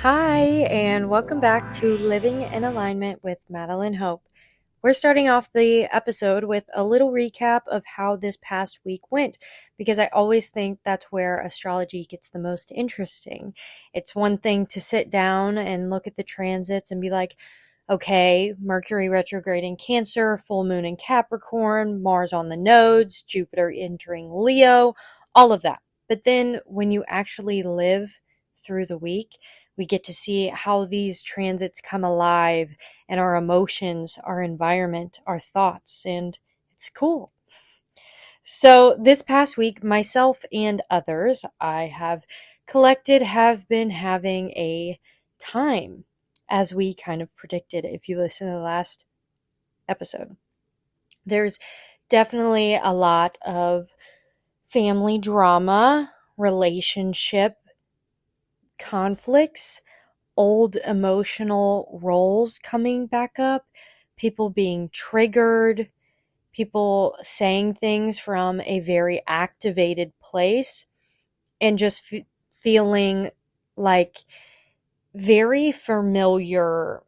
Hi, and welcome back to Living in Alignment with Madeline Hope. We're starting off the episode with a little recap of how this past week went, because I always think that's where astrology gets the most interesting. It's one thing to sit down and look at the transits and be like, okay, Mercury retrograde in Cancer, full moon in Capricorn, Mars on the nodes, Jupiter entering Leo, all of that. But then when you actually live through the week, we get to see how these transits come alive and our emotions, our environment, our thoughts, and it's cool. So, this past week, myself and others I have collected have been having a time, as we kind of predicted if you listen to the last episode. There's definitely a lot of family drama, relationship conflicts, old emotional roles coming back up, people being triggered, people saying things from a very activated place, and just feeling like very familiar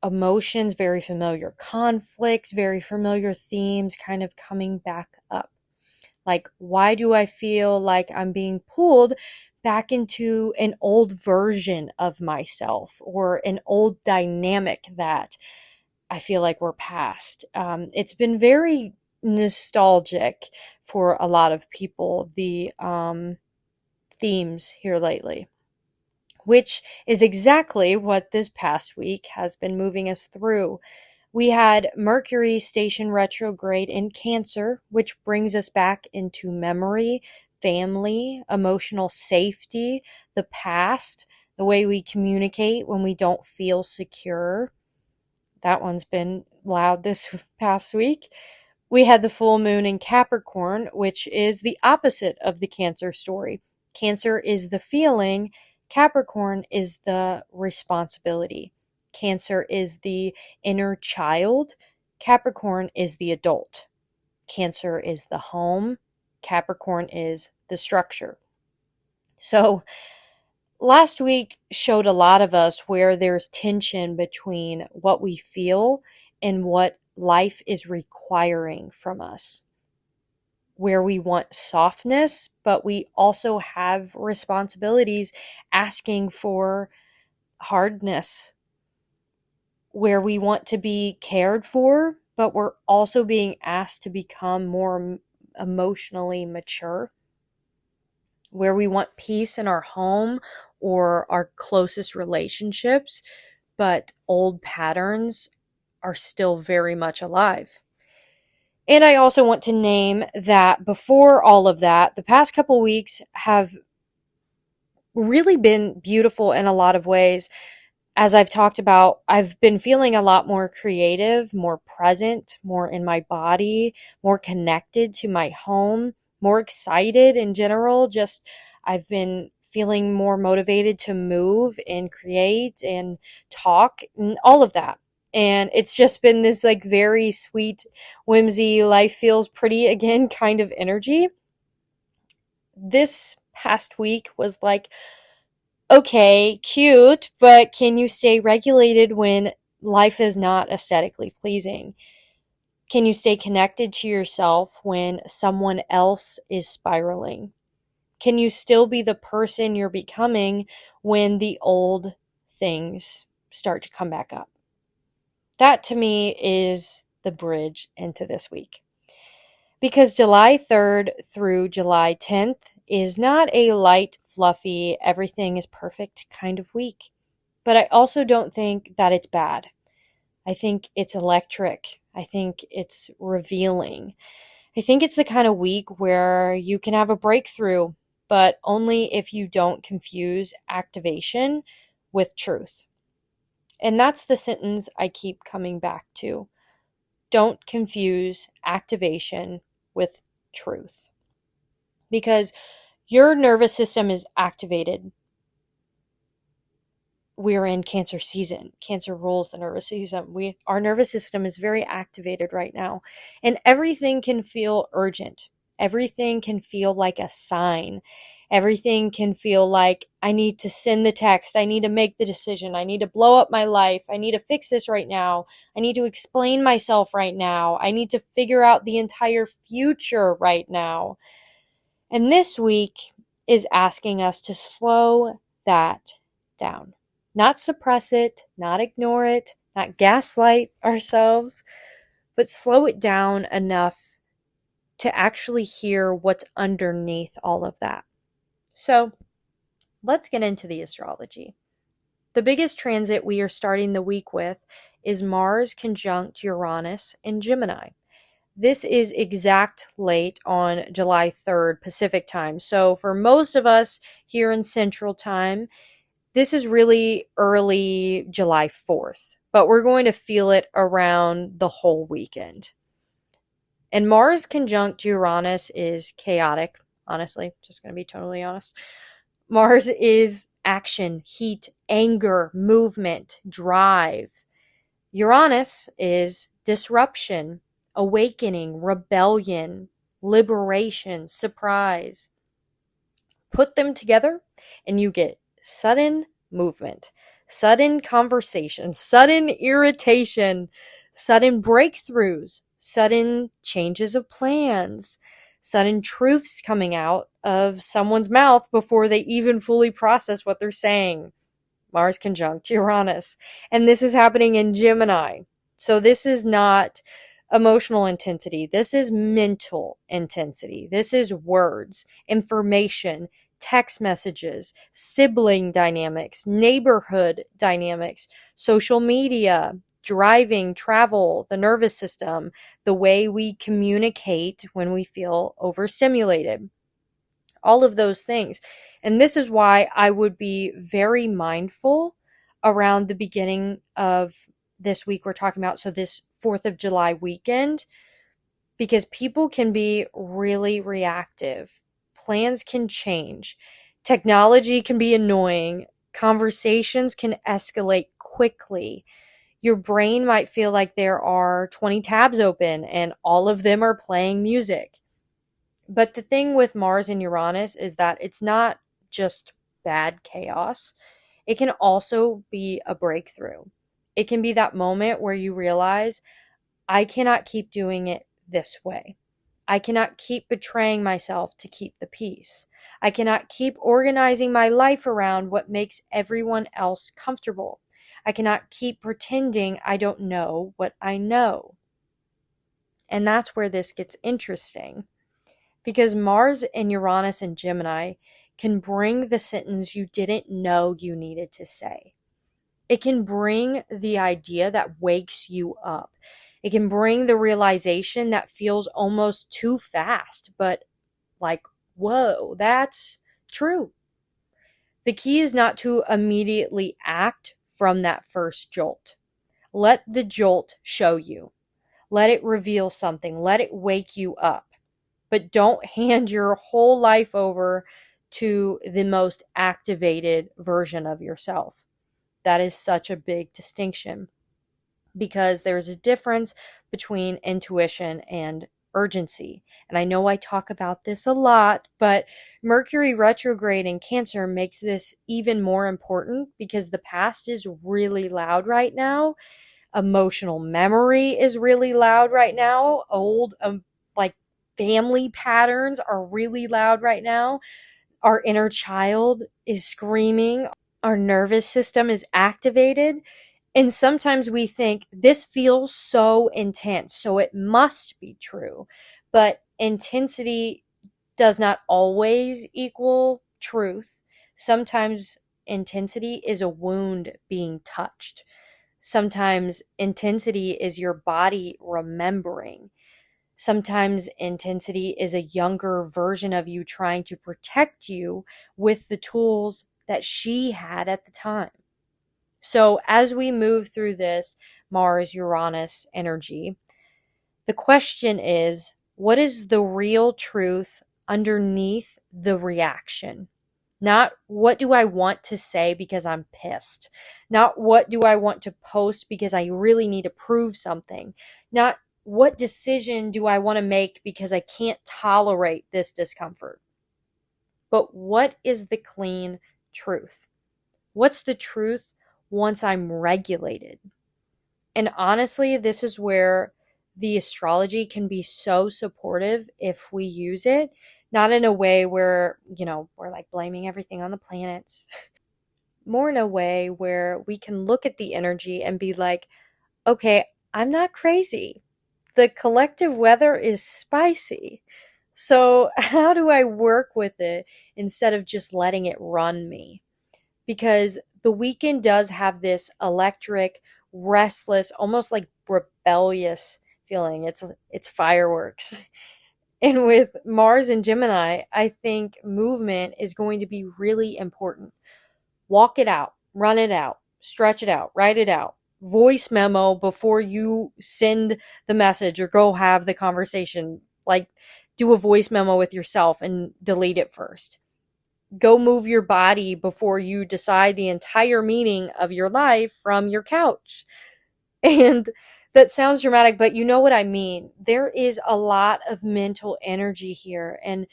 emotions, very familiar conflicts, very familiar themes kind of coming back up. Like, why do I feel like I'm being pulled back into an old version of myself or an old dynamic that I feel like we're past? It's been very nostalgic for a lot of people, the themes here lately, which is exactly what this past week has been moving us through. We had Mercury station retrograde in Cancer, which brings us back into memory, family, emotional safety, the past, the way we communicate when we don't feel secure. That one's been loud this past week. We had the full moon in Capricorn, which is the opposite of the Cancer story. Cancer is the feeling, Capricorn is the responsibility. Cancer is the inner child, Capricorn is the adult. Cancer is the home, Capricorn is the structure. So, last week showed a lot of us where there's tension between what we feel and what life is requiring from us, where we want softness, but we also have responsibilities asking for hardness, where we want to be cared for, but we're also being asked to become more emotionally mature, where we want peace in our home or our closest relationships, but old patterns are still very much alive. And I also want to name that before all of that, the past couple weeks have really been beautiful in a lot of ways. As I've talked about, I've been feeling a lot more creative, more present, more in my body, more connected to my home, more excited in general. Just, I've been feeling more motivated to move and create and talk and all of that. And it's just been this like very sweet, whimsy, life feels pretty again kind of energy. This past week was like, okay, cute, but can you stay regulated when life is not aesthetically pleasing? Can you stay connected to yourself when someone else is spiraling? Can you still be the person you're becoming when the old things start to come back up? That to me is the bridge into this week. Because July 3rd through July 10th is not a light, fluffy, everything is perfect kind of week. But I also don't think that it's bad. I think it's electric. I think it's revealing. I think it's the kind of week where you can have a breakthrough, but only if you don't confuse activation with truth. And that's the sentence I keep coming back to. Don't confuse activation with truth. Because your nervous system is activated. We're in Cancer season. Cancer rules the nervous system. Our nervous system is very activated right now. And everything can feel urgent. Everything can feel like a sign. Everything can feel like I need to send the text, I need to make the decision, I need to blow up my life, I need to fix this right now, I need to explain myself right now, I need to figure out the entire future right now. And this week is asking us to slow that down. Not suppress it, not ignore it, not gaslight ourselves, but slow it down enough to actually hear what's underneath all of that. So let's get into the astrology. The biggest transit we are starting the week with is Mars conjunct Uranus in Gemini. This is exact late on July 3rd Pacific time. So for most of us here in Central time, this is really early July 4th, but we're going to feel it around the whole weekend. And Mars conjunct Uranus is chaotic, honestly, just going to be totally honest. Mars is action, heat, anger, movement, drive. Uranus is disruption, awakening, rebellion, liberation, surprise. Put them together and you get sudden movement, sudden conversation, sudden irritation, sudden breakthroughs, sudden changes of plans, sudden truths coming out of someone's mouth before they even fully process what they're saying. Mars conjunct Uranus. And this is happening in Gemini. So this is not emotional intensity. This is mental intensity. This is words, information, text messages, sibling dynamics, neighborhood dynamics, social media, driving, travel, the nervous system, the way we communicate when we feel overstimulated. All of those things. And this is why I would be very mindful around the beginning of this week we're talking about. So this 4th of July weekend, because people can be really reactive. Plans can change. Technology can be annoying. Conversations can escalate quickly. Your brain might feel like there are 20 tabs open and all of them are playing music. But the thing with Mars and Uranus is that it's not just bad chaos. It can also be a breakthrough. It can be that moment where you realize, I cannot keep doing it this way. I cannot keep betraying myself to keep the peace. I cannot keep organizing my life around what makes everyone else comfortable. I cannot keep pretending I don't know what I know. And that's where this gets interesting. Because Mars and Uranus and Gemini can bring the sentence you didn't know you needed to say. It can bring the idea that wakes you up. It can bring the realization that feels almost too fast, but like, whoa, that's true. The key is not to immediately act from that first jolt. Let the jolt show you. Let it reveal something. Let it wake you up. But don't hand your whole life over to the most activated version of yourself. That is such a big distinction because there's a difference between intuition and urgency. And I know I talk about this a lot, but Mercury retrograde in Cancer makes this even more important because the past is really loud right now. Emotional memory is really loud right now. Old, like family patterns are really loud right now. Our inner child is screaming. Our nervous system is activated. And sometimes we think this feels so intense, so it must be true. But intensity does not always equal truth. Sometimes intensity is a wound being touched. Sometimes intensity is your body remembering. Sometimes intensity is a younger version of you trying to protect you with the tools that she had at the time. So as we move through this Mars-Uranus energy, the question is, what is the real truth underneath the reaction? Not what do I want to say because I'm pissed. Not what do I want to post because I really need to prove something. Not what decision do I want to make because I can't tolerate this discomfort. But what is the clean truth? What's the truth once I'm regulated? And honestly, this is where the astrology can be so supportive if we use it, not in a way where, we're like blaming everything on the planets, more in a way where we can look at the energy and be like, okay, I'm not crazy. The collective weather is spicy. So, how do I work with it instead of just letting it run me? Because the weekend does have this electric, restless, almost like rebellious feeling. It's fireworks. And with Mars and Gemini, I think movement is going to be really important. Walk it out, run it out, stretch it out, write it out. Voice memo before you send the message or go have the conversation. Like, do a voice memo with yourself and delete it first. Go move your body before you decide the entire meaning of your life from your couch. And that sounds dramatic, but you know what I mean. There is a lot of mental energy here, and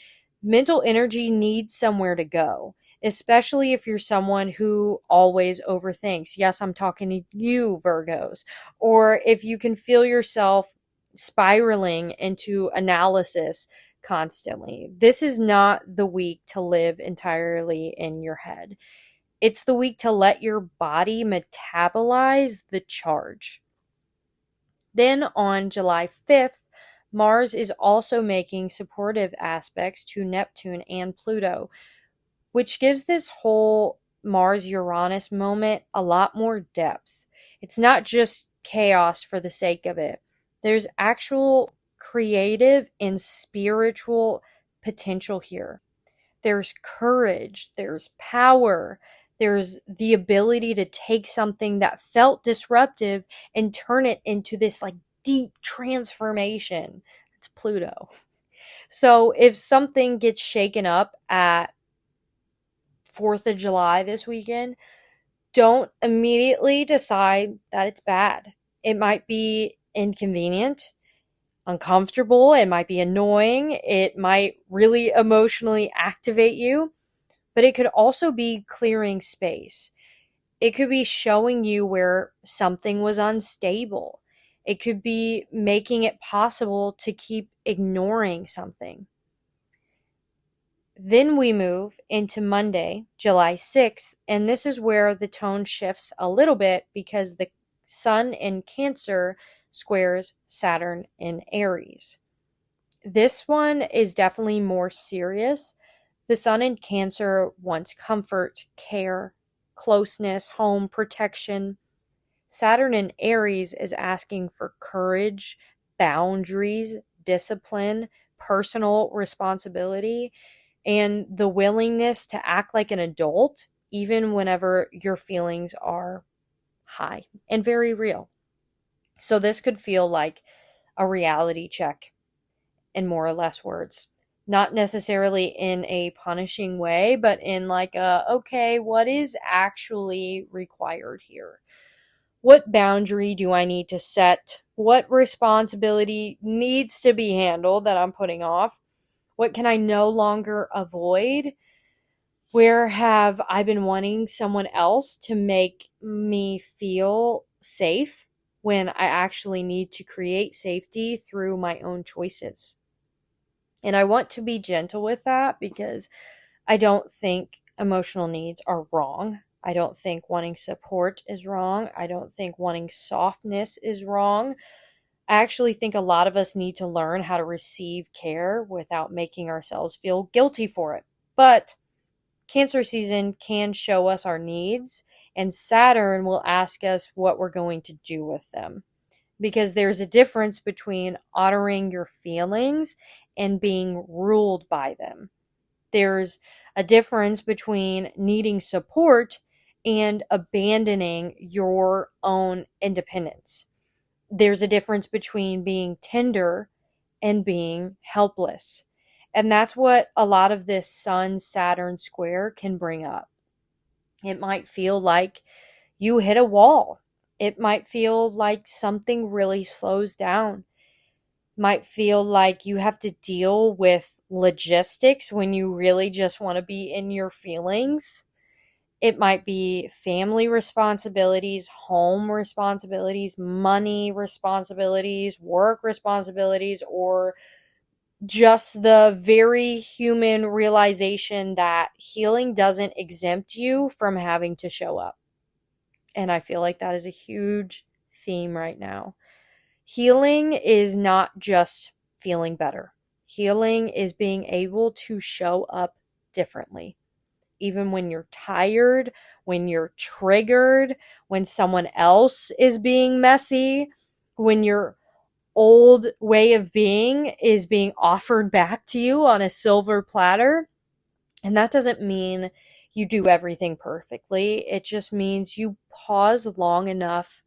mental energy needs somewhere to go, especially if you're someone who always overthinks. Yes, I'm talking to you, Virgos. Or if you can feel yourself spiraling into analysis constantly. This is not the week to live entirely in your head. It's the week to let your body metabolize the charge. Then on July 5th, Mars is also making supportive aspects to Neptune and Pluto, which gives this whole Mars Uranus moment a lot more depth. It's not just chaos for the sake of it, there's actual creative and spiritual potential here. There's courage, there's power, there's the ability to take something that felt disruptive and turn it into this like deep transformation. It's Pluto. So if something gets shaken up at 4th of July this weekend, don't immediately decide that it's bad. It might be inconvenient, uncomfortable, it might be annoying, it might really emotionally activate you, but it could also be clearing space. It could be showing you where something was unstable. It could be making it possible to keep ignoring something. Then we move into Monday, July 6th, and this is where the tone shifts a little bit because the Sun in Cancer squares Saturn in Aries. This one is definitely more serious. The Sun in Cancer wants comfort, care, closeness, home, protection. Saturn in Aries is asking for courage, boundaries, discipline, personal responsibility, and the willingness to act like an adult, even whenever your feelings are high and very real. So, this could feel like a reality check in more or less words. Not necessarily in a punishing way, but in like a, okay, what is actually required here? What boundary do I need to set? What responsibility needs to be handled that I'm putting off? What can I no longer avoid? Where have I been wanting someone else to make me feel safe when I actually need to create safety through my own choices? And I want to be gentle with that because I don't think emotional needs are wrong. I don't think wanting support is wrong. I don't think wanting softness is wrong. I actually think a lot of us need to learn how to receive care without making ourselves feel guilty for it. But Cancer season can show us our needs, and Saturn will ask us what we're going to do with them. Because there's a difference between honoring your feelings and being ruled by them. There's a difference between needing support and abandoning your own independence. There's a difference between being tender and being helpless. And that's what a lot of this Sun Saturn square can bring up. It might feel like you hit a wall. It might feel like something really slows down. Might feel like you have to deal with logistics when you really just want to be in your feelings. It might be family responsibilities, home responsibilities, money responsibilities, work responsibilities, or just the very human realization that healing doesn't exempt you from having to show up. And I feel like that is a huge theme right now. Healing is not just feeling better. Healing is being able to show up differently. Even when you're tired, when you're triggered, when someone else is being messy, when your old way of being is being offered back to you on a silver platter. And that doesn't mean you do everything perfectly. It just means you pause long enough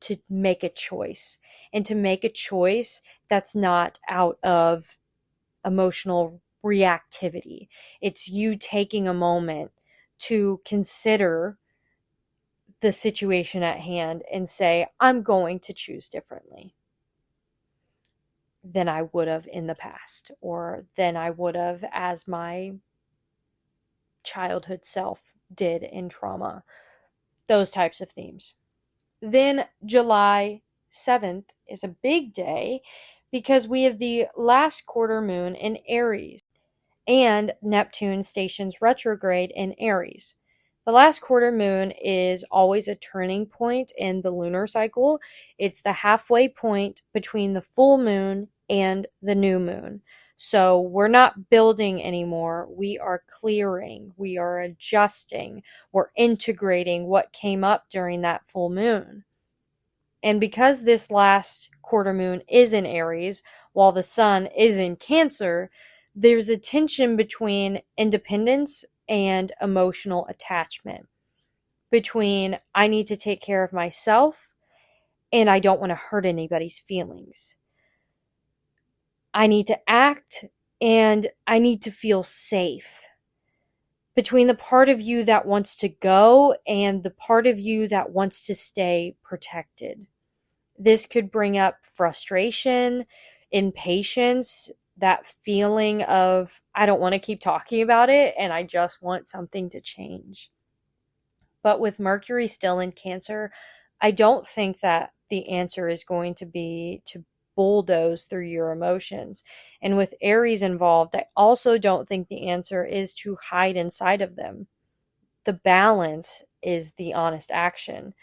to make a choice, and to make a choice that's not out of emotional reactivity. It's you taking a moment to consider the situation at hand and say, I'm going to choose differently than I would have in the past, or than I would have as my childhood self did in trauma. Those types of themes. Then July 7th is a big day because we have the last quarter moon in Aries and Neptune stations retrograde in Aries. The last quarter moon is always a turning point in the lunar cycle. It's the halfway point between the full moon and the new moon. So we're not building anymore. We are clearing. We are adjusting. We're integrating what came up during that full moon. And because this last quarter moon is in Aries, while the sun is in Cancer, there's a tension between independence and emotional attachment. Between I need to take care of myself and I don't want to hurt anybody's feelings. I need to act and I need to feel safe. Between the part of you that wants to go and the part of you that wants to stay protected. This could bring up frustration, impatience, that feeling of, I don't want to keep talking about it and I just want something to change. But with Mercury still in Cancer, I don't think that the answer is going to be to bulldoze through your emotions. And with Aries involved, I also don't think the answer is to hide inside of them. The balance is the honest action.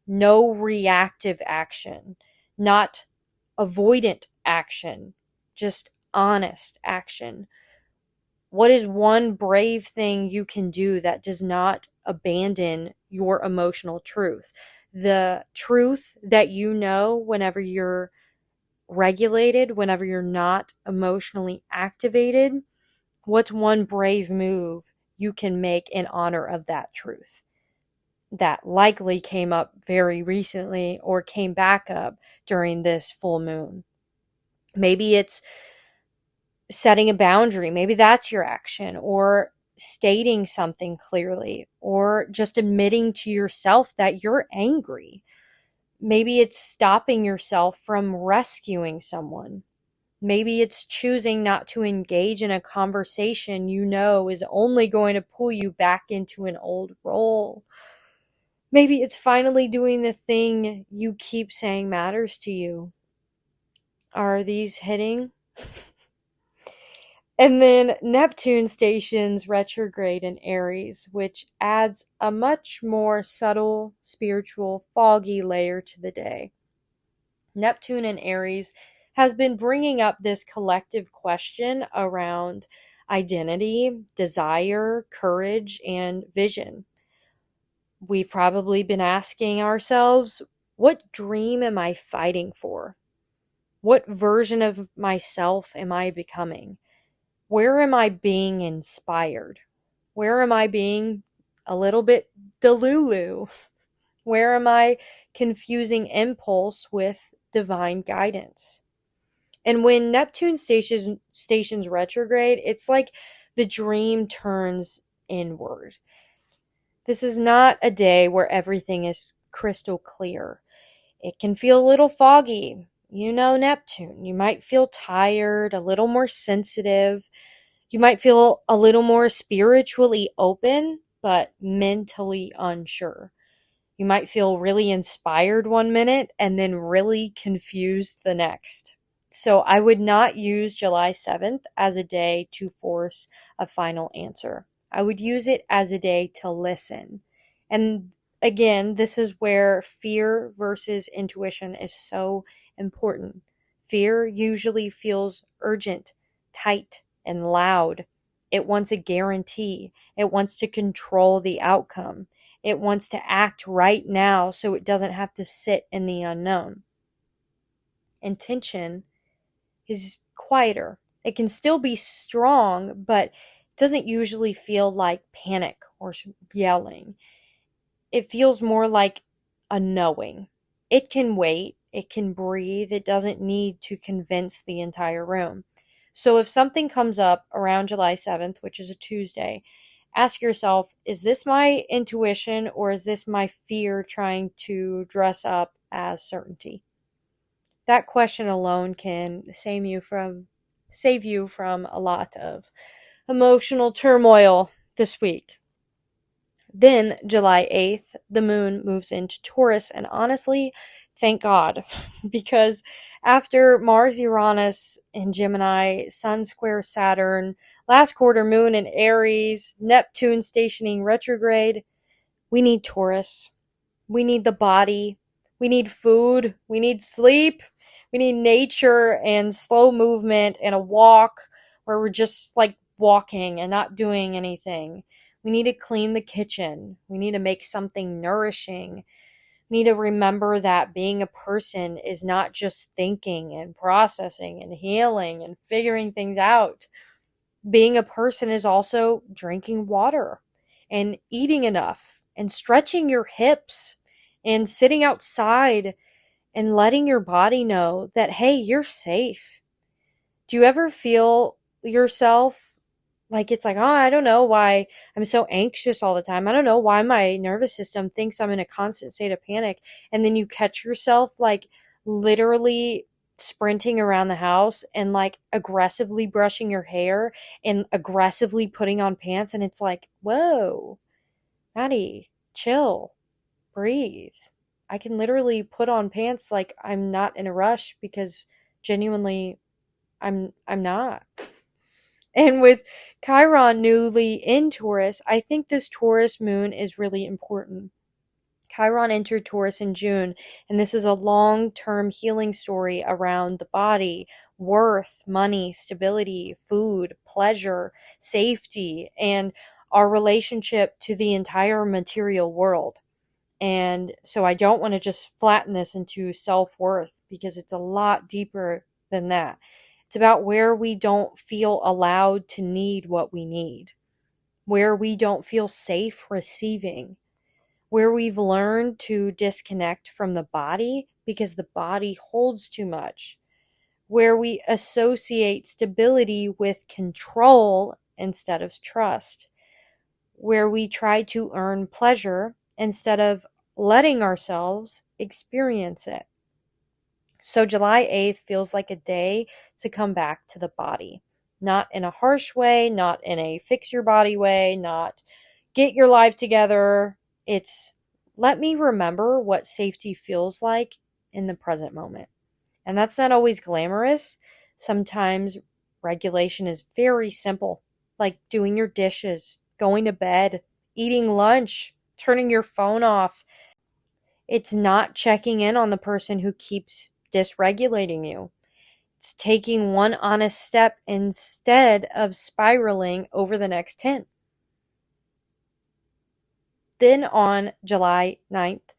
No reactive action, not avoidant action, just honest action. What is one brave thing you can do that does not abandon your emotional truth? The truth that you know whenever you're regulated, whenever you're not emotionally activated. What's one brave move you can make in honor of that truth? That likely came up very recently or came back up during this full moon. Maybe it's setting a boundary. Maybe that's your action, or stating something clearly, or just admitting to yourself that you're angry. Maybe it's stopping yourself from rescuing someone. Maybe it's choosing not to engage in a conversation you know is only going to pull you back into an old role. Maybe it's finally doing the thing you keep saying matters to you. Are these hitting? And then Neptune stations retrograde in Aries, which adds a much more subtle, spiritual, foggy layer to the day. Neptune in Aries has been bringing up this collective question around identity, desire, courage, and vision. We've probably been asking ourselves, what dream am I fighting for? What version of myself am I becoming? Where am I being inspired? Where am I being a little bit delulu? Where am I confusing impulse with divine guidance? And when Neptune stations retrograde, it's like the dream turns inward. This is not a day where everything is crystal clear. It can feel a little foggy. You know, Neptune. You might feel tired, a little more sensitive. You might feel a little more spiritually open, but mentally unsure. You might feel really inspired one minute and then really confused the next. So I would not use July 7th as a day to force a final answer. I would use it as a day to listen. And again, this is where fear versus intuition is so important. Fear usually feels urgent, tight, and loud. It wants a guarantee. It wants to control the outcome. It wants to act right now so it doesn't have to sit in the unknown. Intention is quieter. It can still be strong, but it doesn't usually feel like panic or yelling. It feels more like a knowing. It can wait, it can breathe, it doesn't need to convince the entire room. So if something comes up around July 7th, which is a Tuesday, ask yourself, is this my intuition or is this my fear trying to dress up as certainty? That question alone can save you from a lot of emotional turmoil this week. Then, July 8th, the moon moves into Taurus, and honestly, thank God, because after Mars Uranus in Gemini, Sun square Saturn, last quarter moon in Aries, Neptune stationing retrograde, we need Taurus. We need the body. We need food. We need sleep. We need nature and slow movement and a walk where we're just like walking and not doing anything. We need to clean the kitchen. We need to make something nourishing. We need to remember that being a person is not just thinking and processing and healing and figuring things out. Being a person is also drinking water and eating enough and stretching your hips and sitting outside and letting your body know that, hey, you're safe. Do you ever feel yourself like it's like, oh, I don't know why I'm so anxious all the time. I don't know why my nervous system thinks I'm in a constant state of panic. And then you catch yourself like literally sprinting around the house and like aggressively brushing your hair and aggressively putting on pants. And it's like, whoa, Maddie, chill, breathe. I can literally put on pants like I'm not in a rush because genuinely I'm not. And with Chiron newly in Taurus, I think this Taurus moon is really important. Chiron entered Taurus in June, and this is a long-term healing story around the body, worth, money, stability, food, pleasure, safety, and our relationship to the entire material world. And so I don't want to just flatten this into self-worth because it's a lot deeper than that. It's about where we don't feel allowed to need what we need, where we don't feel safe receiving, where we've learned to disconnect from the body because the body holds too much, where we associate stability with control instead of trust, where we try to earn pleasure instead of letting ourselves experience it. So July 8th feels like a day to come back to the body. Not in a harsh way, not in a fix your body way, not get your life together. It's let me remember what safety feels like in the present moment. And that's not always glamorous. Sometimes regulation is very simple, like doing your dishes, going to bed, eating lunch, turning your phone off. It's not checking in on the person who keeps dysregulating you. It's taking one honest step instead of spiraling over the next 10. Then on July 9th,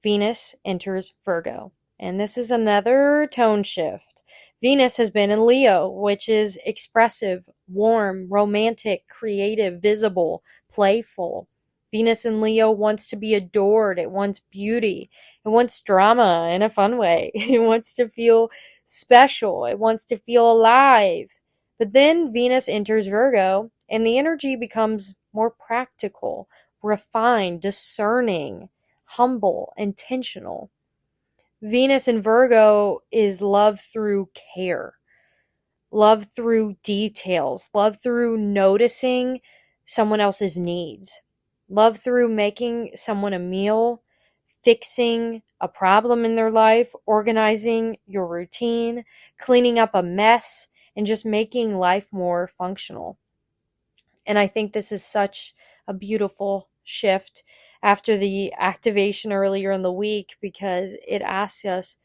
Venus enters Virgo. And this is another tone shift. Venus has been in Leo, which is expressive, warm, romantic, creative, visible, playful. Venus in Leo wants to be adored. It wants beauty. It wants drama in a fun way. It wants to feel special. It wants to feel alive. But then Venus enters Virgo, and the energy becomes more practical, refined, discerning, humble, intentional. Venus in Virgo is love through care. love through details, love through noticing someone else's needs, love through making someone a meal, fixing a problem in their life, organizing your routine, cleaning up a mess, and just making life more functional. And I think this is such a beautiful shift after the activation earlier in the week, because it asks us,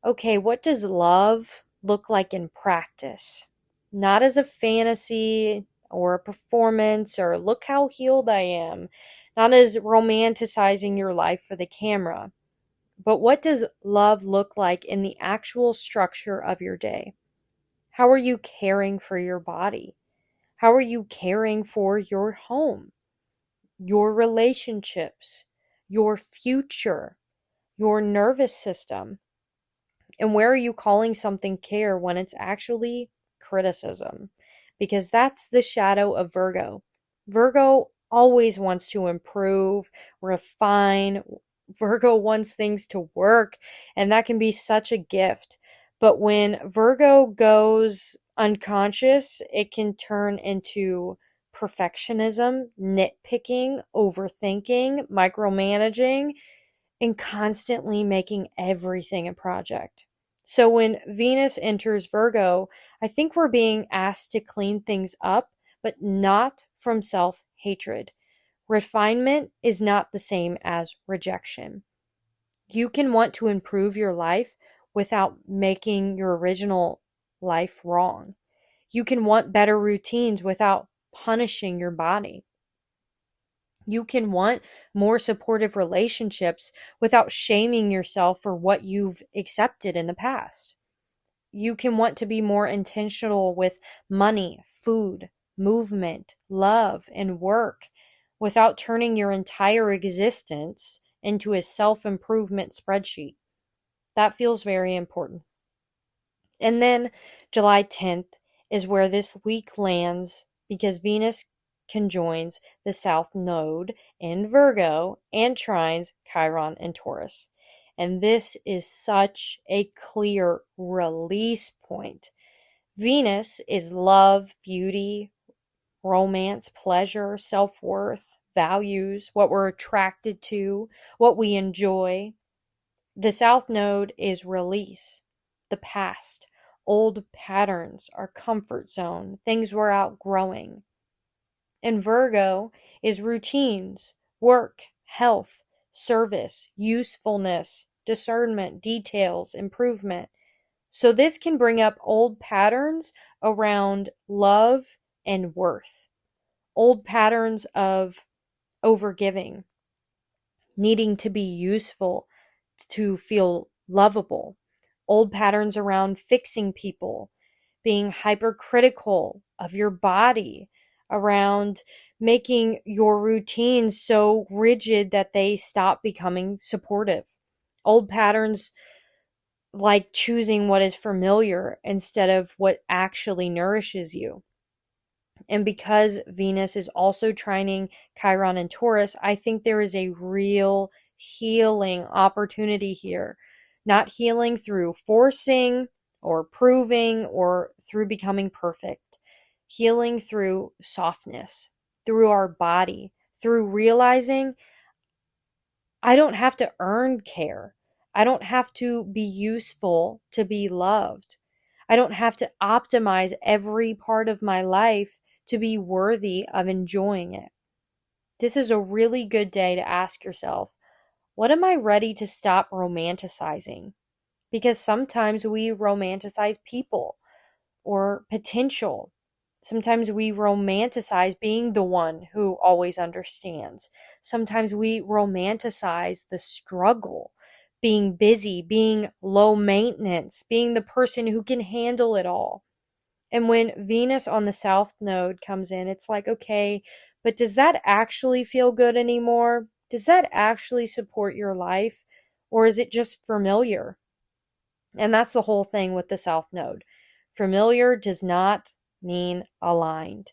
okay, what does love look like in practice? Not as a fantasy or a performance or look how healed I am, not as romanticizing your life for the camera, but what does love look like in the actual structure of your day? How are you caring for your body? How are you caring for your home, your relationships, your future, your nervous system? And where are you calling something care when it's actually criticism? Because that's the shadow of Virgo. Virgo always wants to improve, refine. Virgo wants things to work, and that can be such a gift. But when Virgo goes unconscious, it can turn into perfectionism, nitpicking, overthinking, micromanaging, and constantly making everything a project. So when Venus enters Virgo, I think we're being asked to clean things up, but not from self hatred. Refinement is not the same as rejection. You can want to improve your life without making your original life wrong. You can want better routines without punishing your body. You can want more supportive relationships without shaming yourself for what you've accepted in the past. You can want to be more intentional with money, food, movement, love, and work without turning your entire existence into a self improvement spreadsheet. That feels very important. And then July 10th is where this week lands, because Venus conjoins the South Node in Virgo and trines Chiron and Taurus. And this is such a clear release point. Venus is love, beauty, romance, pleasure, self worth, values, what we're attracted to, what we enjoy. The South Node is release, the past, old patterns, our comfort zone, things we're outgrowing. And Virgo is routines, work, health, service, usefulness, discernment, details, improvement. So this can bring up old patterns around love and worth, old patterns of overgiving, needing to be useful to feel lovable, old patterns around fixing people, being hypercritical of your body, around making your routines so rigid that they stop becoming supportive. Old patterns like choosing what is familiar instead of what actually nourishes you. And because Venus is also trining Chiron and Taurus, I think there is a real healing opportunity here. Not healing through forcing or proving or through becoming perfect. Healing through softness, through our body, through realizing I don't have to earn care. I don't have to be useful to be loved. I don't have to optimize every part of my life to be worthy of enjoying it. This is a really good day to ask yourself, what am I ready to stop romanticizing? Because sometimes we romanticize people or potential. Sometimes we romanticize being the one who always understands. Sometimes we romanticize the struggle, being busy, being low maintenance, being the person who can handle it all. And when Venus on the South Node comes in, it's like, okay, but does that actually feel good anymore? Does that actually support your life? Or is it just familiar? And that's the whole thing with the South Node. Familiar does not mean aligned.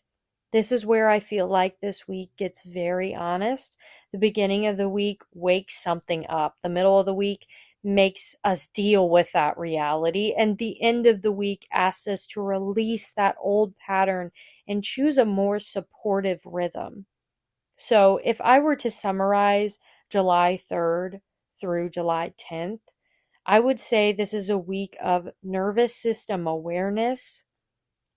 This is where I feel like this week gets very honest. The beginning of the week wakes something up. The middle of the week makes us deal with that reality. And the end of the week asks us to release that old pattern and choose a more supportive rhythm. So if I were to summarize July 3rd through July 10th, I would say this is a week of nervous system awareness,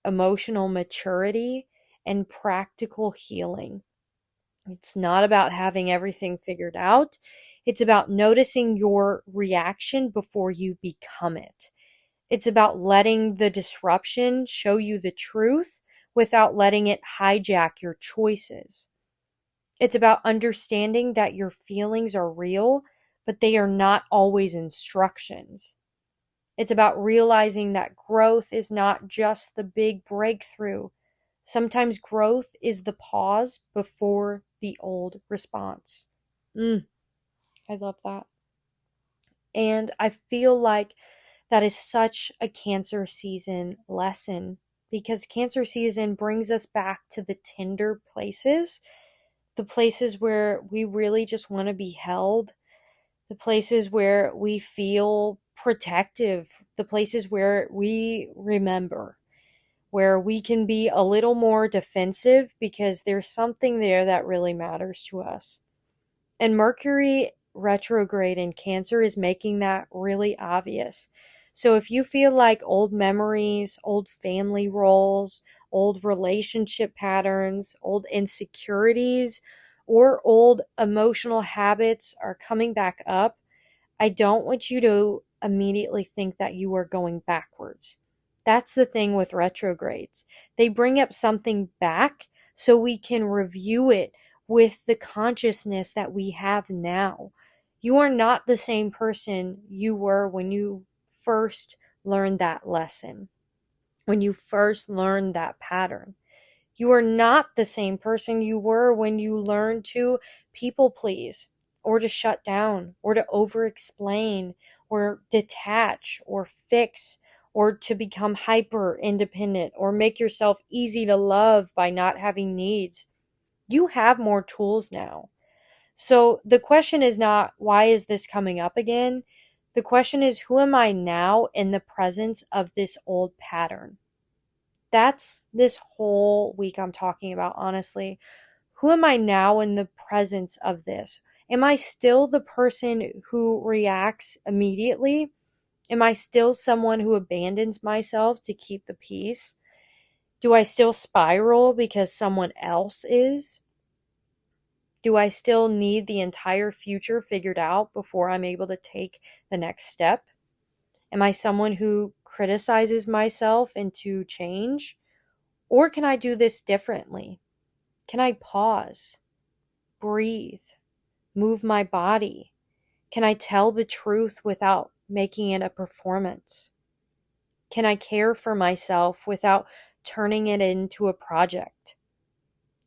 emotional maturity, and practical healing. It's not about having everything figured out. It's about noticing your reaction before you become it. It's about letting the disruption show you the truth without letting it hijack your choices. It's about understanding that your feelings are real, but they are not always instructions. It's about realizing that growth is not just the big breakthrough. Sometimes growth is the pause before the old response. I love that. And I feel like that is such a Cancer season lesson, because Cancer season brings us back to the tender places, the places where we really just want to be held, the places where we feel protective, the places where we remember, where we can be a little more defensive because there's something there that really matters to us. And Mercury retrograde in Cancer is making that really obvious. So if you feel like old memories, old family roles, old relationship patterns, old insecurities, or old emotional habits are coming back up, I don't want you to immediately think that you are going backwards. That's the thing with retrogrades. They bring up something back so we can review it with the consciousness that we have now. You are not the same person you were when you first learned that lesson, when you first learned that pattern. You are not the same person you were when you learned to people please, or to shut down, or to over explain, or detach, or fix, or to become hyper independent, or make yourself easy to love by not having needs. You have more tools now. So the question is not, why is this coming up again? The question is, who am I now in the presence of this old pattern? That's this whole week I'm talking about, honestly. Who am I now in the presence of this? Am I still the person who reacts immediately? Am I still someone who abandons myself to keep the peace? Do I still spiral because someone else is? Do I still need the entire future figured out before I'm able to take the next step? Am I someone who criticizes myself into change? Or can I do this differently? Can I pause, breathe, move my body? Can I tell the truth without making it a performance? Can I care for myself without turning it into a project?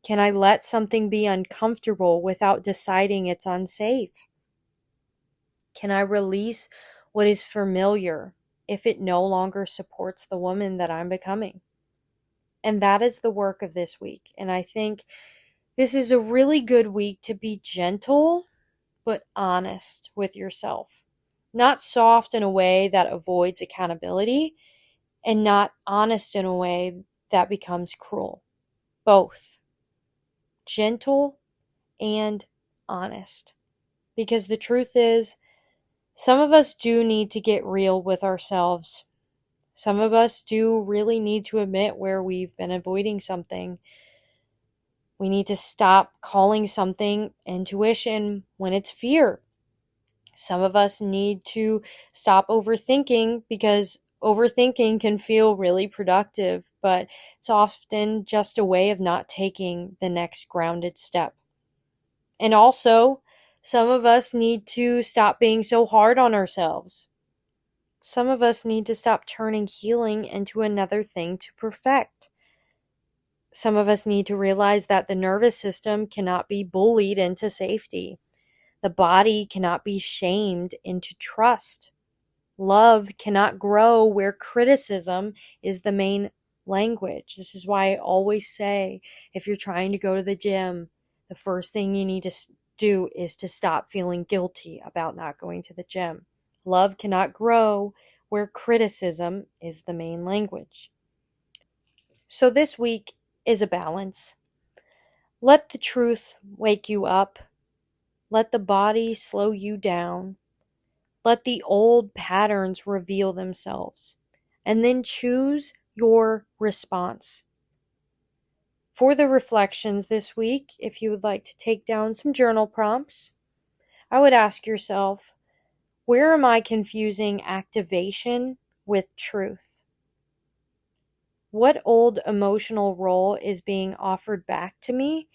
Can I let something be uncomfortable without deciding it's unsafe? Can I release what is familiar if it no longer supports the woman that I'm becoming? And that is the work of this week. And I think this is a really good week to be gentle but honest with yourself. Not soft in a way that avoids accountability, and not honest in a way that becomes cruel. Both gentle and honest. Because the truth is, some of us do need to get real with ourselves. Some of us do really need to admit where we've been avoiding something. We need to stop calling something intuition when it's fear. Some of us need to stop overthinking, because overthinking can feel really productive, but it's often just a way of not taking the next grounded step. And also, some of us need to stop being so hard on ourselves. Some of us need to stop turning healing into another thing to perfect. Some of us need to realize that the nervous system cannot be bullied into safety. The body cannot be shamed into trust. Love cannot grow where criticism is the main language. This is why I always say, if you're trying to go to the gym, the first thing you need to do is to stop feeling guilty about not going to the gym. Love cannot grow where criticism is the main language. So this week is a balance. Let the truth wake you up. Let the body slow you down. Let the old patterns reveal themselves. And then choose your response. For the reflections this week, if you would like to take down some journal prompts, I would ask yourself, where am I confusing activation with truth? What old emotional role is being offered back to me,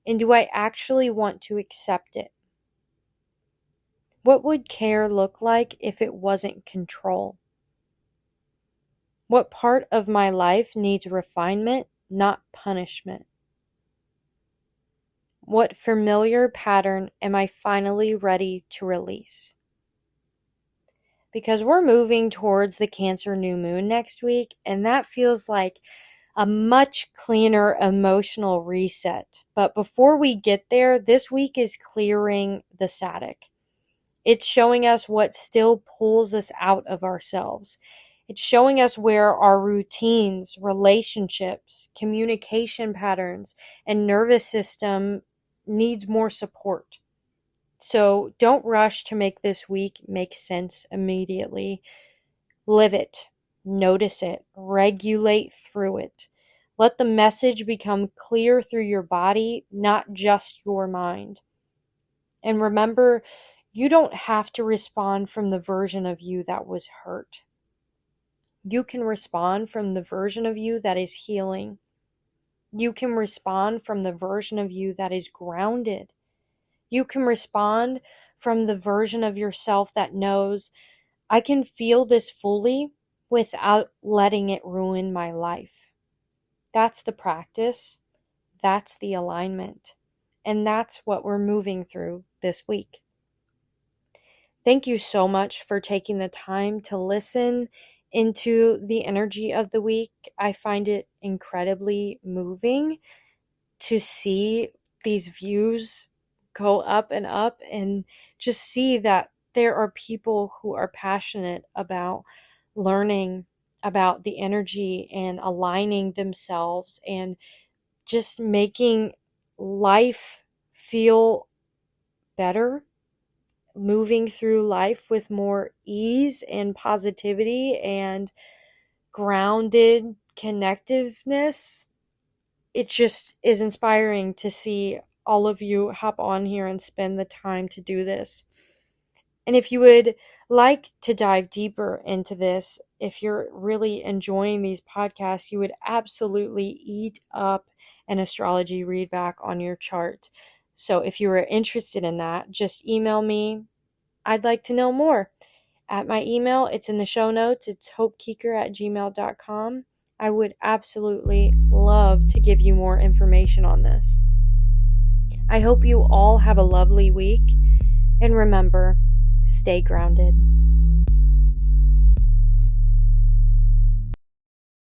and do I actually want to accept it? What would care look like if it wasn't control? What part of my life needs refinement, not punishment? What familiar pattern am I finally ready to release? Because we're moving towards the Cancer new moon next week, and that feels like a much cleaner emotional reset. But before we get there, this week is clearing the static. It's showing us what still pulls us out of ourselves. It's showing us where our routines, relationships, communication patterns, and nervous system needs more support. So don't rush to make this week make sense immediately. Live it, notice it, regulate through it. Let the message become clear through your body, not just your mind. And remember, you don't have to respond from the version of you that was hurt. You can respond from the version of you that is healing. You can respond from the version of you that is grounded. You can respond from the version of yourself that knows, I can feel this fully without letting it ruin my life. That's the practice. That's the alignment. And that's what we're moving through this week. Thank you so much for taking the time to listen into the energy of the week. I find it incredibly moving to see these views go up and just see that there are people who are passionate about learning about the energy and aligning themselves and just making life feel better, moving through life with more ease and positivity and grounded connectiveness. It just is inspiring to see all of you hop on here and spend the time to do this. And if you would like to dive deeper into this, if you're really enjoying these podcasts, you would absolutely eat up an astrology readback on your chart. So if you are interested in that, just email me. I'd like to know more. At my email, it's in the show notes. It's hopekeeker@gmail.com. I would absolutely love to give you more information on this. I hope you all have a lovely week. And remember, stay grounded.